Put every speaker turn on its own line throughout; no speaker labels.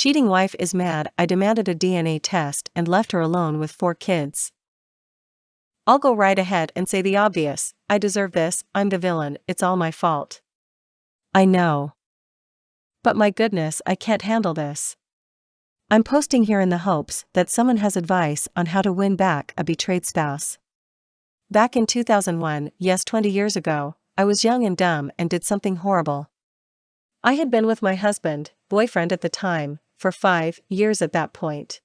Cheating wife is mad. I demanded a DNA test and left her alone with 4 kids. I'll go right ahead and say the obvious. I deserve this, I'm the villain, it's all my fault. I know. But my goodness, I can't handle this. I'm posting here in the hopes that someone has advice on how to win back a betrayed spouse. Back in 2001, yes 20 years ago, I was young and dumb and did something horrible. I had been with my husband, boyfriend at the time, for 5 years at that point.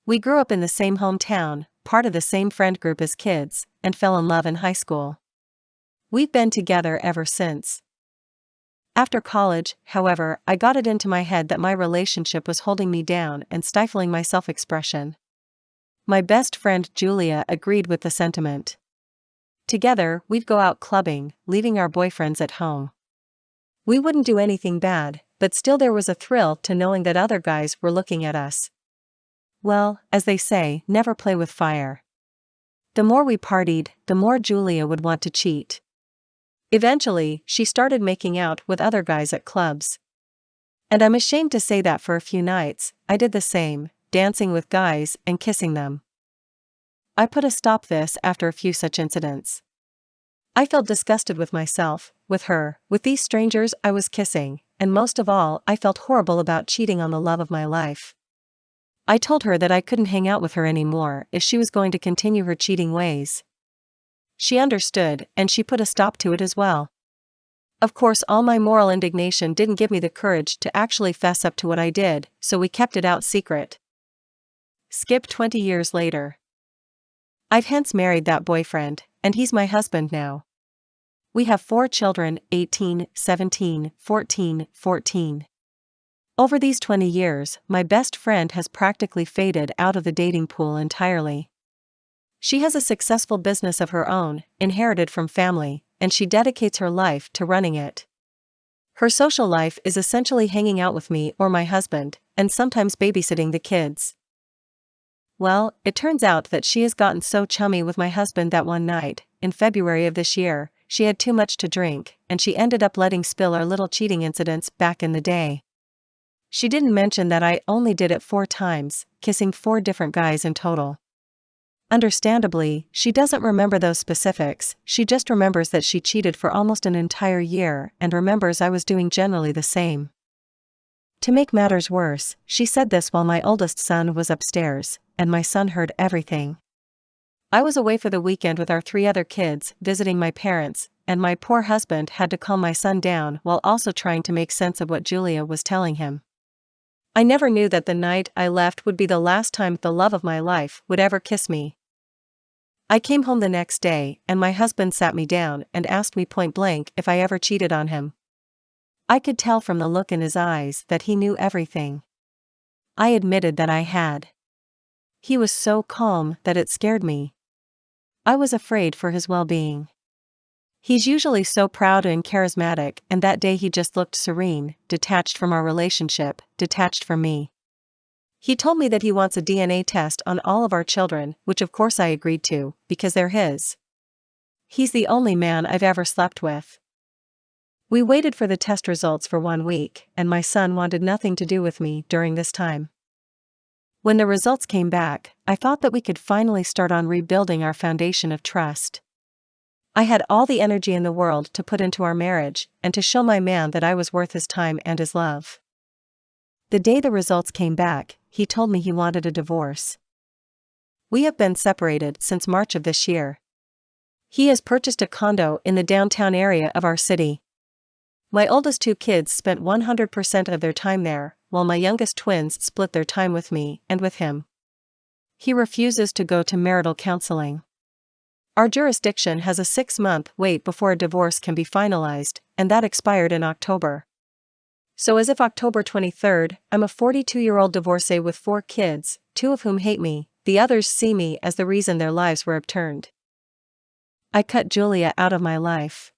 We grew up in the same hometown, part of the same friend group as kids, and fell in love in high school. We've been together ever since. After college, however, I got it into my head that my relationship was holding me down and stifling my self-expression. My best friend Julia agreed with the sentiment. Together, we'd go out clubbing, leaving our boyfriends at home. We wouldn't do anything bad, but still there was a thrill to knowing that other guys were looking at us. Well, as they say, never play with fire. The more we partied, the more Julia would want to cheat. Eventually, she started making out with other guys at clubs. And I'm ashamed to say that for a few nights, I did the same, dancing with guys and kissing them. I put a stop to this after a few such incidents. I felt disgusted with myself, with her, with these strangers I was kissing, and most of all, I felt horrible about cheating on the love of my life. I told her that I couldn't hang out with her anymore if she was going to continue her cheating ways. She understood, and she put a stop to it as well. Of course, all my moral indignation didn't give me the courage to actually fess up to what I did, so we kept it out secret. Skip 20 years later. I've hence married that boyfriend, and he's my husband now. We have 4 children, 18, 17, 14. Over these 20 years, my best friend has practically faded out of the dating pool entirely. She has a successful business of her own, inherited from family, and she dedicates her life to running it. Her social life is essentially hanging out with me or my husband, and sometimes babysitting the kids. Well, it turns out that she has gotten so chummy with my husband that one night, in February of this year, she had too much to drink, and she ended up letting spill our little cheating incidents back in the day. She didn't mention that I only did it 4 times, kissing 4 different guys in total. Understandably, she doesn't remember those specifics, she just remembers that she cheated for almost an entire year and remembers I was doing generally the same. To make matters worse, she said this while my oldest son was upstairs, and my son heard everything. I was away for the weekend with our 3 other kids, visiting my parents, and my poor husband had to calm my son down while also trying to make sense of what Julia was telling him. I never knew that the night I left would be the last time the love of my life would ever kiss me. I came home the next day, and my husband sat me down and asked me point blank if I ever cheated on him. I could tell from the look in his eyes that he knew everything. I admitted that I had. He was so calm that it scared me. I was afraid for his well-being. He's usually so proud and charismatic, and that day he just looked serene, detached from our relationship, detached from me. He told me that he wants a DNA test on all of our children, which of course I agreed to, because they're his. He's the only man I've ever slept with. We waited for the test results for 1 week, and my son wanted nothing to do with me during this time. When the results came back, I thought that we could finally start on rebuilding our foundation of trust. I had all the energy in the world to put into our marriage, and to show my man that I was worth his time and his love. The day the results came back, he told me he wanted a divorce. We have been separated since March of this year. He has purchased a condo in the downtown area of our city. My oldest 2 kids spent 100% of their time there, while my youngest twins split their time with me and with him. He refuses to go to marital counseling. Our jurisdiction has a 6-month wait before a divorce can be finalized, and that expired in October. So as of October 23rd, I'm a 42-year-old divorcee with 4 kids, 2 of whom hate me, the others see me as the reason their lives were upturned. I cut Julia out of my life.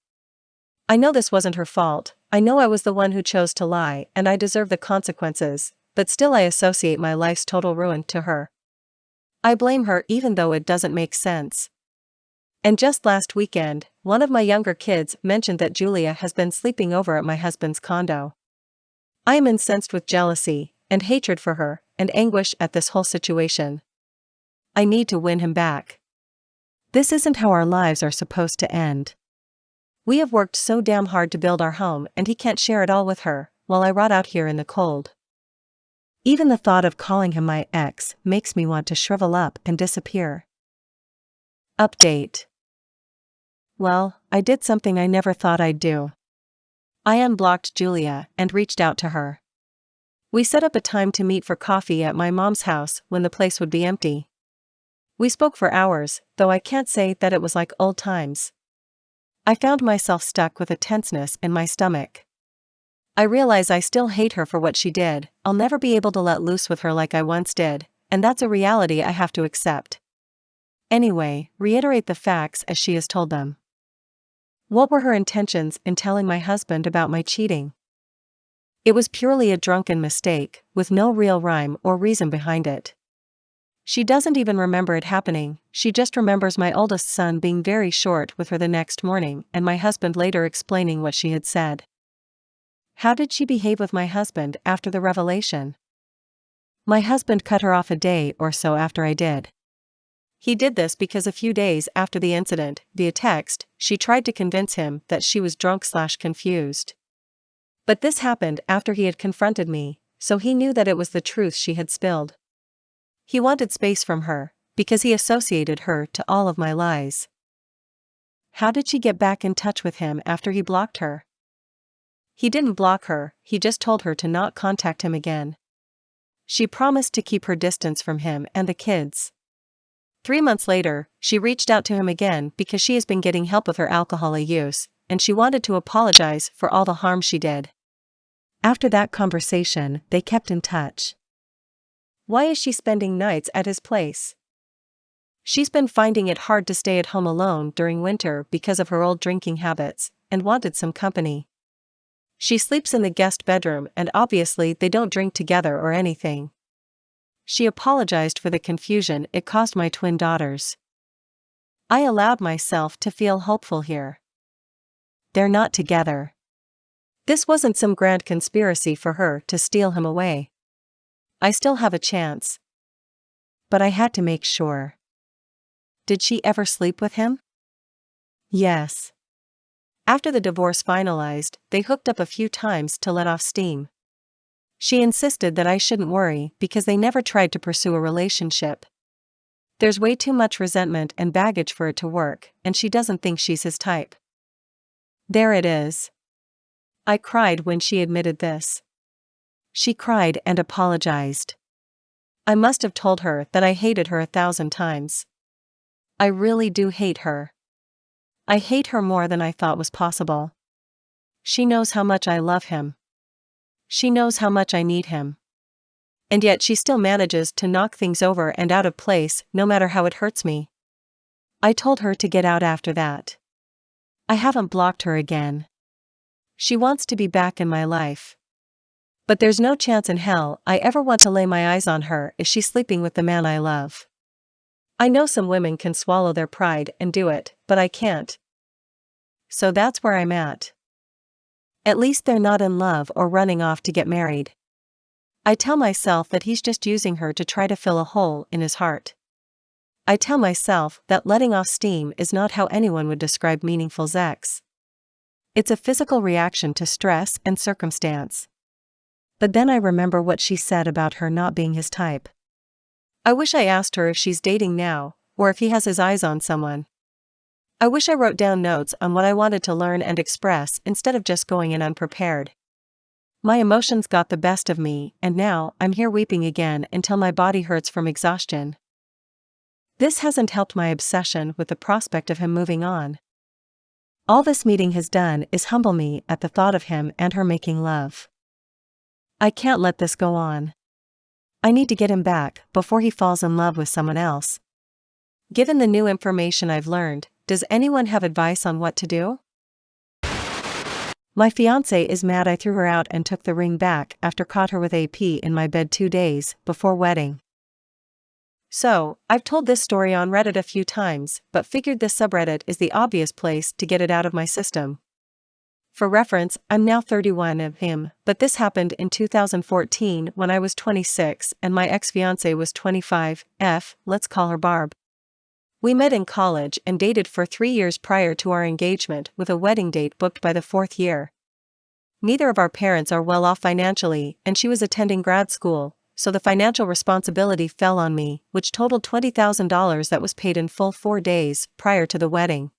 I know this wasn't her fault, I know I was the one who chose to lie and I deserve the consequences, but still I associate my life's total ruin to her. I blame her even though it doesn't make sense. And just last weekend, one of my younger kids mentioned that Julia has been sleeping over at my husband's condo. I am incensed with jealousy, and hatred for her, and anguish at this whole situation. I need to win him back. This isn't how our lives are supposed to end. We have worked so damn hard to build our home and he can't share it all with her, while I rot out here in the cold. Even the thought of calling him my ex makes me want to shrivel up and disappear. Update. Well, I did something I never thought I'd do. I unblocked Julia and reached out to her. We set up a time to meet for coffee at my mom's house when the place would be empty. We spoke for hours, though I can't say that it was like old times. I found myself stuck with a tenseness in my stomach. I realize I still hate her for what she did. I'll never be able to let loose with her like I once did, and that's a reality I have to accept. Anyway, reiterate the facts as she has told them. What were her intentions in telling my husband about my cheating? It was purely a drunken mistake, with no real rhyme or reason behind it. She doesn't even remember it happening, she just remembers my oldest son being very short with her the next morning and my husband later explaining what she had said. How did she behave with my husband after the revelation? My husband cut her off a day or so after I did. He did this because a few days after the incident, via text, she tried to convince him that she was drunk/confused. But this happened after he had confronted me, so he knew that it was the truth she had spilled. He wanted space from her, because he associated her to all of my lies. How did she get back in touch with him after he blocked her? He didn't block her, he just told her to not contact him again. She promised to keep her distance from him and the kids. 3 months later, she reached out to him again because she has been getting help with her alcohol use, and she wanted to apologize for all the harm she did. After that conversation, they kept in touch. Why is she spending nights at his place? She's been finding it hard to stay at home alone during winter because of her old drinking habits, and wanted some company. She sleeps in the guest bedroom and obviously they don't drink together or anything. She apologized for the confusion it caused my twin daughters. I allowed myself to feel hopeful here. They're not together. This wasn't some grand conspiracy for her to steal him away. I still have a chance. But I had to make sure. Did she ever sleep with him? Yes. After the divorce finalized, they hooked up a few times to let off steam. She insisted that I shouldn't worry because they never tried to pursue a relationship. There's way too much resentment and baggage for it to work, and she doesn't think she's his type. There it is. I cried when she admitted this. She cried and apologized. I must have told her that I hated her 1,000 times. I really do hate her. I hate her more than I thought was possible. She knows how much I love him. She knows how much I need him. And yet she still manages to knock things over and out of place no matter how it hurts me. I told her to get out after that. I haven't blocked her again. She wants to be back in my life. But there's no chance in hell I ever want to lay my eyes on her if she's sleeping with the man I love. I know some women can swallow their pride and do it, but I can't. So that's where I'm at. At least they're not in love or running off to get married. I tell myself that he's just using her to try to fill a hole in his heart. I tell myself that letting off steam is not how anyone would describe meaningful sex. It's a physical reaction to stress and circumstance. But then I remember what she said about her not being his type. I wish I asked her if she's dating now, or if he has his eyes on someone. I wish I wrote down notes on what I wanted to learn and express instead of just going in unprepared. My emotions got the best of me, and now I'm here weeping again until my body hurts from exhaustion. This hasn't helped my obsession with the prospect of him moving on. All this meeting has done is humble me at the thought of him and her making love. I can't let this go on. I need to get him back before he falls in love with someone else. Given the new information I've learned, does anyone have advice on what to do? My fiancé is mad I threw her out and took the ring back after caught her with AP in my bed 2 days before wedding. So, I've told this story on Reddit a few times, but figured this subreddit is the obvious place to get it out of my system. For reference, I'm now 31 of him, but this happened in 2014 when I was 26 and my ex-fiancée was 25. Let's call her Barb. We met in college and dated for 3 years prior to our engagement, with a wedding date booked by the 4th year. Neither of our parents are well off financially, and she was attending grad school, so the financial responsibility fell on me, which totaled $20,000 that was paid in full 4 days prior to the wedding.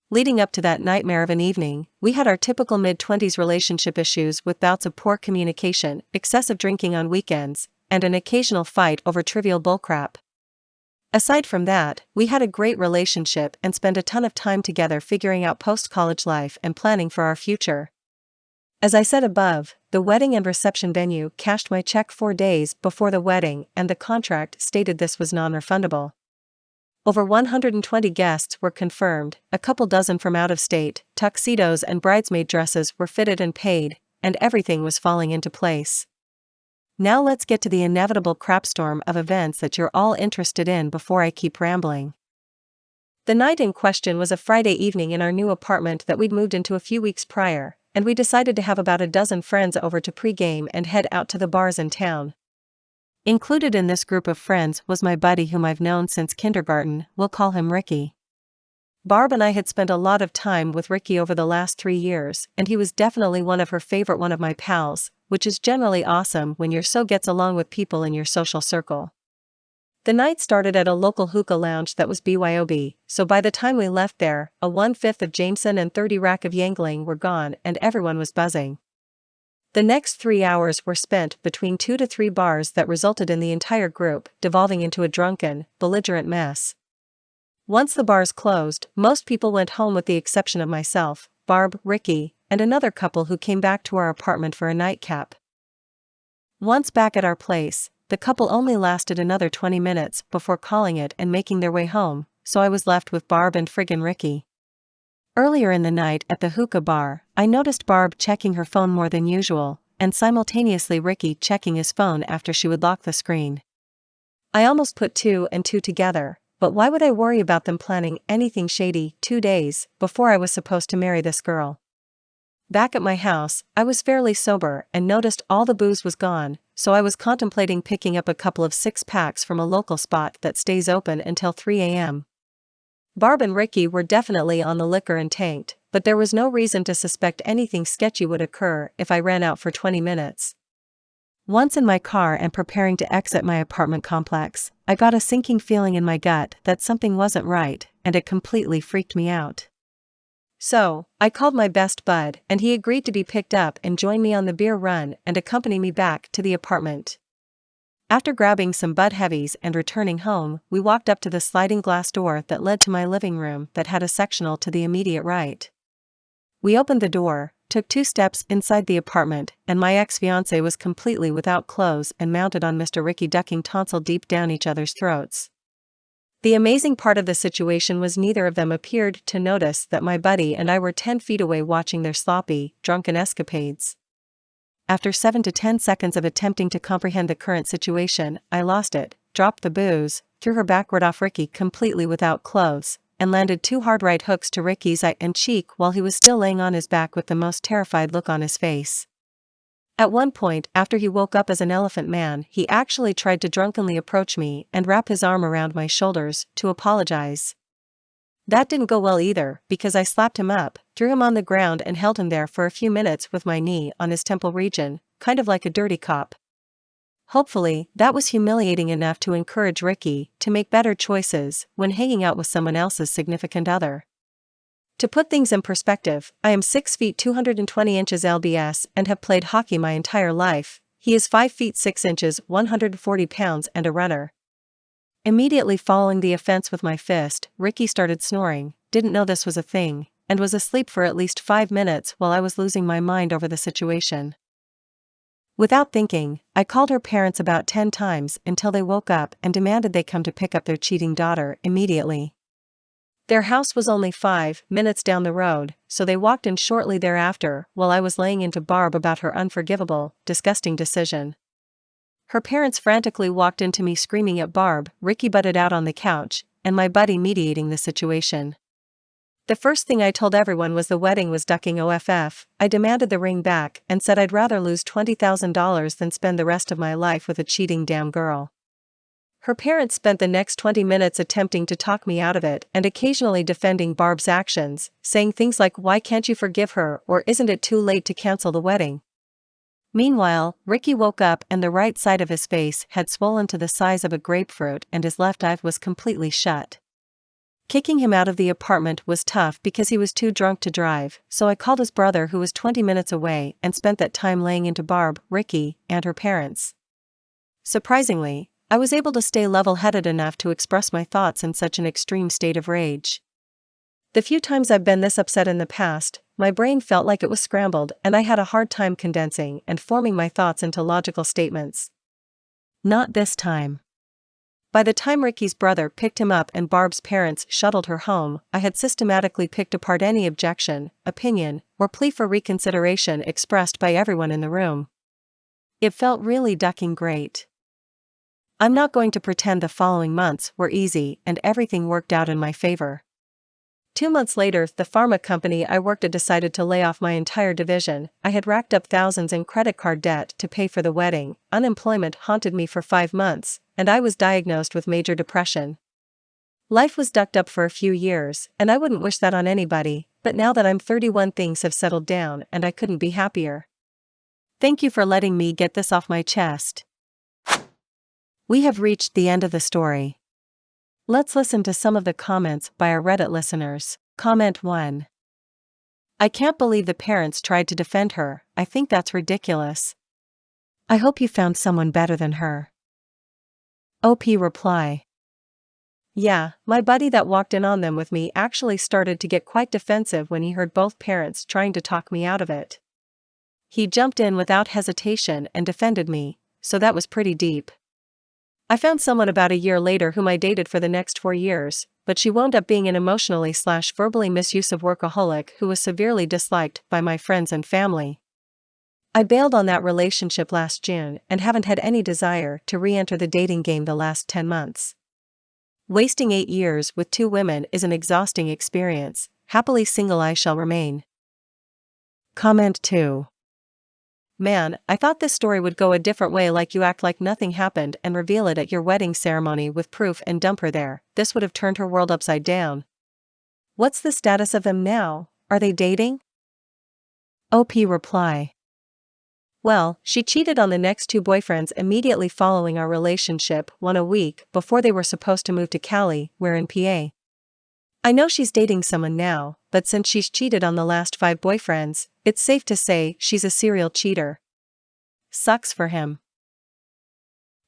Leading up to that nightmare of an evening, we had our typical mid-20s relationship issues with bouts of poor communication, excessive drinking on weekends, and an occasional fight over trivial bullcrap. Aside from that, we had a great relationship and spent a ton of time together figuring out post-college life and planning for our future. As I said above, the wedding and reception venue cashed my check 4 days before the wedding, and the contract stated this was non-refundable. Over 120 guests were confirmed, a couple dozen from out of state, tuxedos and bridesmaid dresses were fitted and paid, and everything was falling into place. Now let's get to the inevitable crapstorm of events that you're all interested in before I keep rambling. The night in question was a Friday evening in our new apartment that we'd moved into a few weeks prior, and we decided to have about a dozen friends over to pregame and head out to the bars in town. Included in this group of friends was my buddy whom I've known since kindergarten, we'll call him Ricky. Barb and I had spent a lot of time with Ricky over the last 3 years, and he was definitely one of her favorite one of my pals, which is generally awesome when you're so gets along with people in your social circle. The night started at a local hookah lounge that was BYOB, so by the time we left there, a 1/5 of Jameson and 30 rack of Yangling were gone and everyone was buzzing. The next 3 hours were spent between 2 to 3 bars that resulted in the entire group devolving into a drunken, belligerent mess. Once the bars closed, most people went home with the exception of myself, Barb, Ricky, and another couple who came back to our apartment for a nightcap. Once back at our place, the couple only lasted another 20 minutes before calling it and making their way home, so I was left with Barb and friggin' Ricky. Earlier in the night at the hookah bar, I noticed Barb checking her phone more than usual, and simultaneously Ricky checking his phone after she would lock the screen. I almost put 2 and 2 together, but why would I worry about them planning anything shady 2 days before I was supposed to marry this girl? Back at my house, I was fairly sober and noticed all the booze was gone, so I was contemplating picking up a couple of 6-packs from a local spot that stays open until 3 a.m. Barb and Ricky were definitely on the liquor and tanked, but there was no reason to suspect anything sketchy would occur if I ran out for 20 minutes. Once in my car and preparing to exit my apartment complex, I got a sinking feeling in my gut that something wasn't right, and it completely freaked me out. So, I called my best bud, and he agreed to be picked up and join me on the beer run and accompany me back to the apartment. After grabbing some Bud Heavies and returning home, we walked up to the sliding glass door that led to my living room that had a sectional to the immediate right. We opened the door, took 2 steps inside the apartment, and my ex-fiancé was completely without clothes and mounted on Mr. Ricky ducking tonsil deep down each other's throats. The amazing part of the situation was neither of them appeared to notice that my buddy and I were 10 feet away watching their sloppy, drunken escapades. After 7 to 10 seconds of attempting to comprehend the current situation, I lost it, dropped the booze, threw her backward off Ricky completely without clothes, and landed 2 hard right hooks to Ricky's eye and cheek while he was still laying on his back with the most terrified look on his face. At one point, after he woke up as an elephant man, he actually tried to drunkenly approach me and wrap his arm around my shoulders to apologize. That didn't go well either, because I slapped him up, threw him on the ground and held him there for a few minutes with my knee on his temple region, kind of like a dirty cop. Hopefully, that was humiliating enough to encourage Ricky to make better choices when hanging out with someone else's significant other. To put things in perspective, I am 6 feet 220 inches lbs and have played hockey my entire life. He is 5 feet 6 inches 140 pounds and a runner. Immediately following the offense with my fist, Ricky started snoring, didn't know this was a thing, and was asleep for at least 5 minutes while I was losing my mind over the situation. Without thinking, I called her parents about 10 times until they woke up and demanded they come to pick up their cheating daughter immediately. Their house was only 5 minutes down the road, so they walked in shortly thereafter while I was laying into Barb about her unforgivable, disgusting decision. Her parents frantically walked into me screaming at Barb, Ricky butted out on the couch, and my buddy mediating the situation. The first thing I told everyone was the wedding was ducking off. I demanded the ring back and said I'd rather lose $20,000 than spend the rest of my life with a cheating damn girl. Her parents spent the next 20 minutes attempting to talk me out of it and occasionally defending Barb's actions, saying things like, "Why can't you forgive her, or isn't it too late to cancel the wedding?" Meanwhile, Ricky woke up and the right side of his face had swollen to the size of a grapefruit and his left eye was completely shut. Kicking him out of the apartment was tough because he was too drunk to drive, so I called his brother who was 20 minutes away and spent that time laying into Barb, Ricky, and her parents. Surprisingly, I was able to stay level-headed enough to express my thoughts in such an extreme state of rage. The few times I've been this upset in the past, my brain felt like it was scrambled and I had a hard time condensing and forming my thoughts into logical statements. Not this time. By the time Ricky's brother picked him up and Barb's parents shuttled her home, I had systematically picked apart any objection, opinion, or plea for reconsideration expressed by everyone in the room. It felt really ducking great. I'm not going to pretend the following months were easy and everything worked out in my favor. 2 months later, the pharma company I worked at decided to lay off my entire division. I had racked up thousands in credit card debt to pay for the wedding, unemployment haunted me for 5 months, and I was diagnosed with major depression. Life was ducked up for a few years, and I wouldn't wish that on anybody, but now that I'm 31 things have settled down and I couldn't be happier. Thank you for letting me get this off my chest. We have reached the end of the story. Let's listen to some of the comments by our Reddit listeners. Comment 1. I can't believe the parents tried to defend her. I think that's ridiculous. I hope you found someone better than her. OP reply. Yeah, my buddy that walked in on them with me actually started to get quite defensive when he heard both parents trying to talk me out of it. He jumped in without hesitation and defended me, so that was pretty deep. I found someone about a year later whom I dated for the next 4 years, but she wound up being an emotionally/verbally misused workaholic who was severely disliked by my friends and family. I bailed on that relationship last June and haven't had any desire to re-enter the dating game the last 10 months. Wasting 8 years with 2 women is an exhausting experience. Happily single I shall remain. Comment 2. Man, I thought this story would go a different way, like you act like nothing happened and reveal it at your wedding ceremony with proof and dump her there. This would have turned her world upside down. What's the status of them now? Are they dating? OP reply. Well, she cheated on the next 2 boyfriends immediately following our relationship, 1 a week before they were supposed to move to Cali, we're in PA. I know she's dating someone now, but since she's cheated on the last 5 boyfriends, it's safe to say she's a serial cheater. Sucks for him.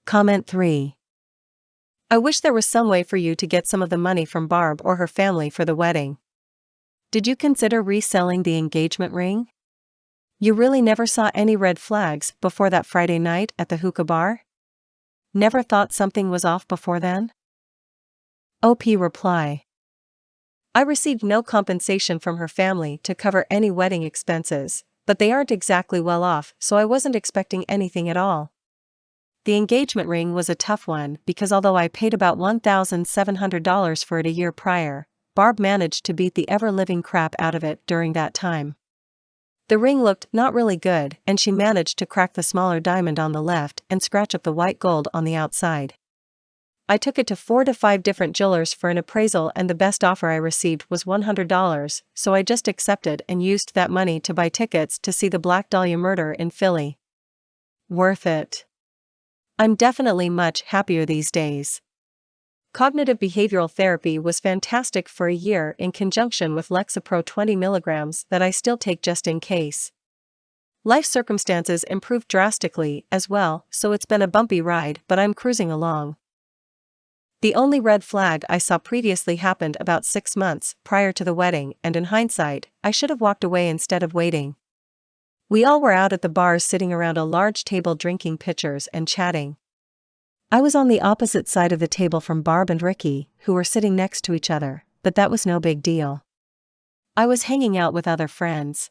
Comment 3. I wish there was some way for you to get some of the money from Barb or her family for the wedding. Did you consider reselling the engagement ring? You really never saw any red flags before that Friday night at the hookah bar? Never thought something was off before then? OP reply. I received no compensation from her family to cover any wedding expenses, but they aren't exactly well off, so I wasn't expecting anything at all. The engagement ring was a tough one because although I paid about $1,700 for it a year prior, Barb managed to beat the ever-living crap out of it during that time. The ring looked not really good, and she managed to crack the smaller diamond on the left and scratch up the white gold on the outside. I took it to 4 to 5 different jewelers for an appraisal and the best offer I received was $100, so I just accepted and used that money to buy tickets to see the Black Dahlia murder in Philly. Worth it. I'm definitely much happier these days. Cognitive behavioral therapy was fantastic for a year in conjunction with Lexapro 20 mg that I still take just in case. Life circumstances improved drastically as well, so it's been a bumpy ride, but I'm cruising along. The only red flag I saw previously happened about 6 months prior to the wedding, and in hindsight, I should have walked away instead of waiting. We all were out at the bars sitting around a large table drinking pitchers and chatting. I was on the opposite side of the table from Barb and Ricky, who were sitting next to each other, but that was no big deal. I was hanging out with other friends.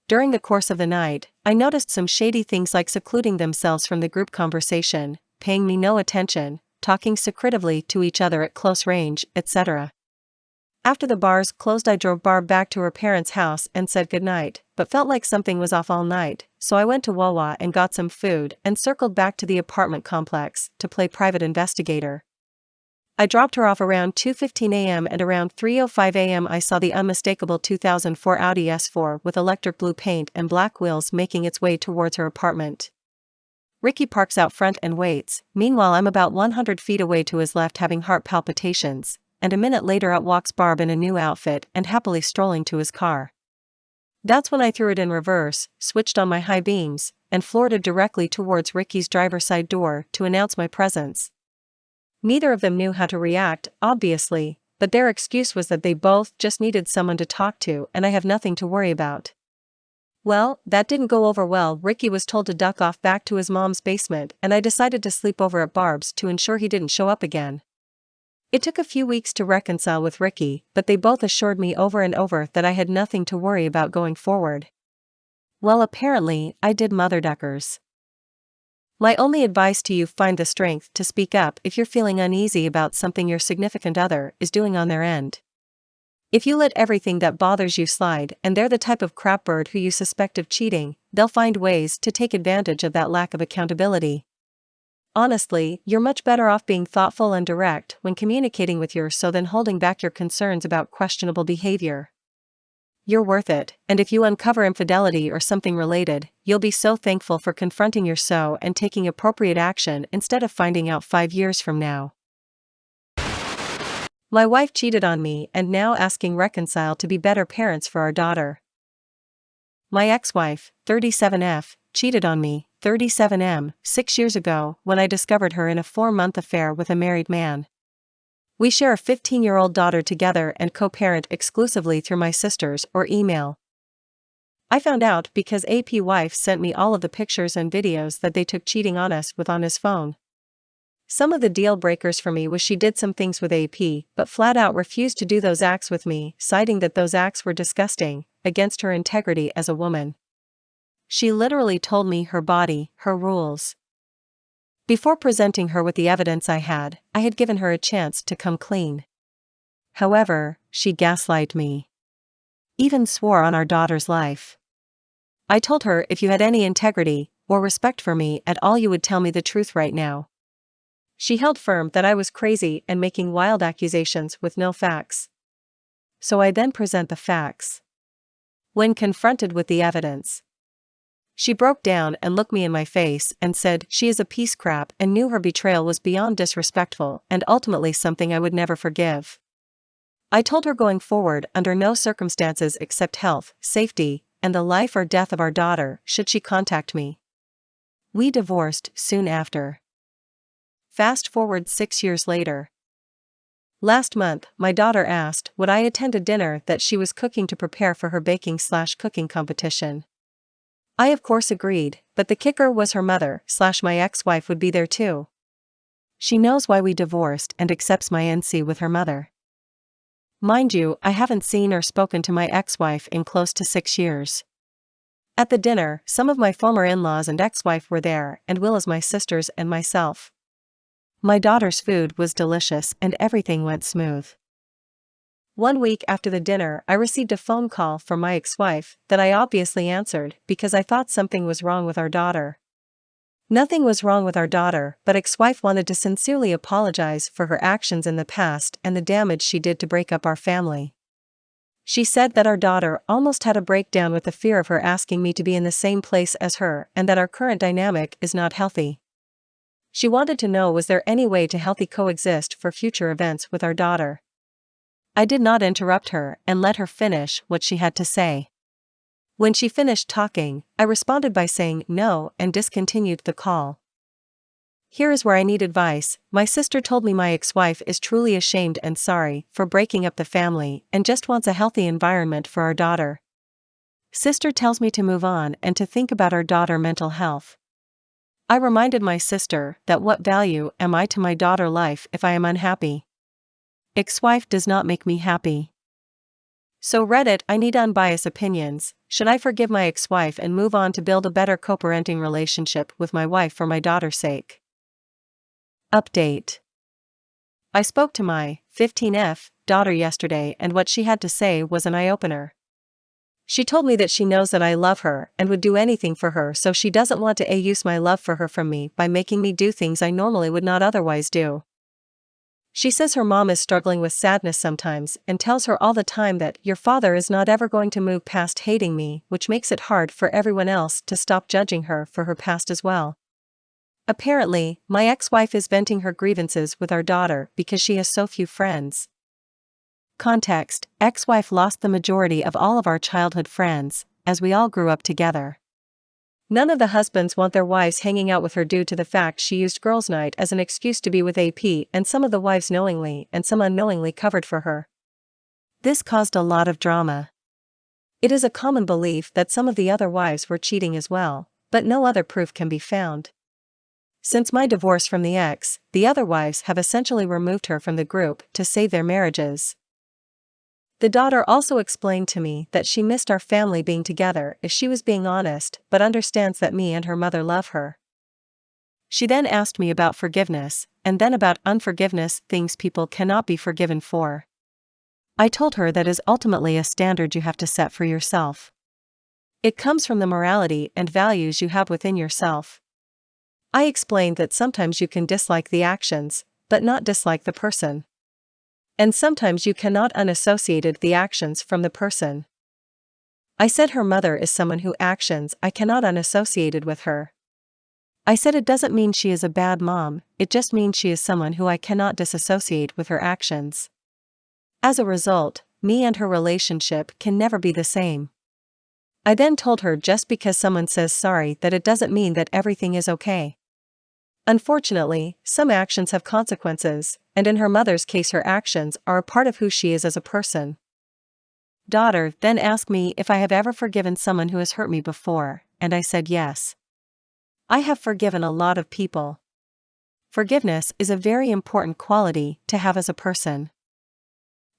During the course of the night, I noticed some shady things like secluding themselves from the group conversation, paying me no attention, talking secretively to each other at close range, etc. After the bars closed, I drove Barb back to her parents' house and said goodnight, but felt like something was off all night, so I went to Wawa and got some food and circled back to the apartment complex to play private investigator. I dropped her off around 2:15 a.m. and around 3:05 a.m. I saw the unmistakable 2004 Audi S4 with electric blue paint and black wheels making its way towards her apartment. Ricky parks out front and waits. Meanwhile, I'm about 100 feet away to his left having heart palpitations, and a minute later out walks Barb in a new outfit and happily strolling to his car. That's when I threw it in reverse, switched on my high beams, and floored it directly towards Ricky's driver's side door to announce my presence. Neither of them knew how to react, obviously, but their excuse was that they both just needed someone to talk to and I have nothing to worry about. Well, that didn't go over well. Ricky was told to duck off back to his mom's basement and I decided to sleep over at Barb's to ensure he didn't show up again. It took a few weeks to reconcile with Ricky, but they both assured me over and over that I had nothing to worry about going forward. Well, apparently, I did mother duckers. My only advice to you: find the strength to speak up if you're feeling uneasy about something your significant other is doing on their end. If you let everything that bothers you slide and they're the type of crapbird who you suspect of cheating, they'll find ways to take advantage of that lack of accountability. Honestly, you're much better off being thoughtful and direct when communicating with your so than holding back your concerns about questionable behavior. You're worth it, and if you uncover infidelity or something related, you'll be so thankful for confronting your so and taking appropriate action instead of finding out 5 years from now. My wife cheated on me and now asking reconcile to be better parents for our daughter. My ex-wife, 37F, cheated on me, 37M, 6 years ago when I discovered her in a 4-month affair with a married man. We share a 15-year-old daughter together and co-parent exclusively through my sisters or email. I found out because AP wife sent me all of the pictures and videos that they took cheating on us with on his phone. Some of the deal breakers for me was she did some things with AP but flat out refused to do those acts with me, citing that those acts were disgusting, against her integrity as a woman. She literally told me her body, her rules. Before presenting her with the evidence I had given her a chance to come clean. However, she gaslighted me. Even swore on our daughter's life. I told her if you had any integrity or respect for me at all, you would tell me the truth right now. She held firm that I was crazy and making wild accusations with no facts. So I then present the facts. When confronted with the evidence, she broke down and looked me in my face and said she is a piece of crap and knew her betrayal was beyond disrespectful and ultimately something I would never forgive. I told her going forward, under no circumstances except health, safety, and the life or death of our daughter should she contact me. We divorced soon after. Fast forward 6 years later. Last month, my daughter asked would I attend a dinner that she was cooking to prepare for her baking/cooking competition. I of course agreed, but the kicker was her mother/my ex-wife would be there too. She knows why we divorced and accepts my NC with her mother. Mind you, I haven't seen or spoken to my ex-wife in close to 6 years. At the dinner, some of my former in-laws and ex-wife were there, and Will as my sisters and myself. My daughter's food was delicious and everything went smooth. 1 week after the dinner, I received a phone call from my ex-wife that I obviously answered because I thought something was wrong with our daughter. Nothing was wrong with our daughter, but ex-wife wanted to sincerely apologize for her actions in the past and the damage she did to break up our family. She said that our daughter almost had a breakdown with the fear of her asking me to be in the same place as her and that our current dynamic is not healthy. She wanted to know was there any way to healthy coexist for future events with our daughter. I did not interrupt her and let her finish what she had to say. When she finished talking, I responded by saying no and discontinued the call. Here is where I need advice. My sister told me my ex-wife is truly ashamed and sorry for breaking up the family and just wants a healthy environment for our daughter. Sister tells me to move on and to think about our daughter's mental health. I reminded my sister that what value am I to my daughter's life if I am unhappy? Ex-wife does not make me happy. So Reddit, I need unbiased opinions. Should I forgive my ex-wife and move on to build a better co-parenting relationship with my wife for my daughter's sake? Update. I spoke to my 15F daughter yesterday, and what she had to say was an eye-opener. She told me that she knows that I love her and would do anything for her, so she doesn't want to use my love for her from me by making me do things I normally would not otherwise do. She says her mom is struggling with sadness sometimes and tells her all the time that your father is not ever going to move past hating me, which makes it hard for everyone else to stop judging her for her past as well. Apparently, my ex-wife is venting her grievances with our daughter because she has so few friends. Context: ex-wife lost the majority of all of our childhood friends, as we all grew up together. None of the husbands want their wives hanging out with her due to the fact she used girls' night as an excuse to be with AP, and some of the wives knowingly and some unknowingly covered for her. This caused a lot of drama. It is a common belief that some of the other wives were cheating as well, but no other proof can be found. Since my divorce from the ex, the other wives have essentially removed her from the group to save their marriages. The daughter also explained to me that she missed our family being together if she was being honest, but understands that me and her mother love her. She then asked me about forgiveness, and then about unforgiveness, things people cannot be forgiven for. I told her that is ultimately a standard you have to set for yourself. It comes from the morality and values you have within yourself. I explained that sometimes you can dislike the actions, but not dislike the person. And sometimes you cannot unassociate the actions from the person. I said her mother is someone whose actions I cannot unassociate with her. I said it doesn't mean she is a bad mom, it just means she is someone who I cannot disassociate with her actions. As a result, me and her relationship can never be the same. I then told her just because someone says sorry that it doesn't mean that everything is okay. Unfortunately, some actions have consequences, and in her mother's case her actions are a part of who she is as a person. Daughter then asked me if I have ever forgiven someone who has hurt me before, and I said yes. I have forgiven a lot of people. Forgiveness is a very important quality to have as a person.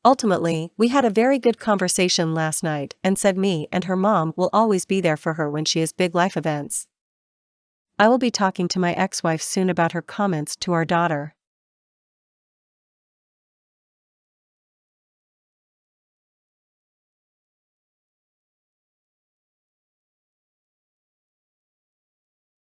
Ultimately, we had a very good conversation last night and said me and her mom will always be there for her when she has big life events. I will be talking to my ex-wife soon about her comments to our daughter.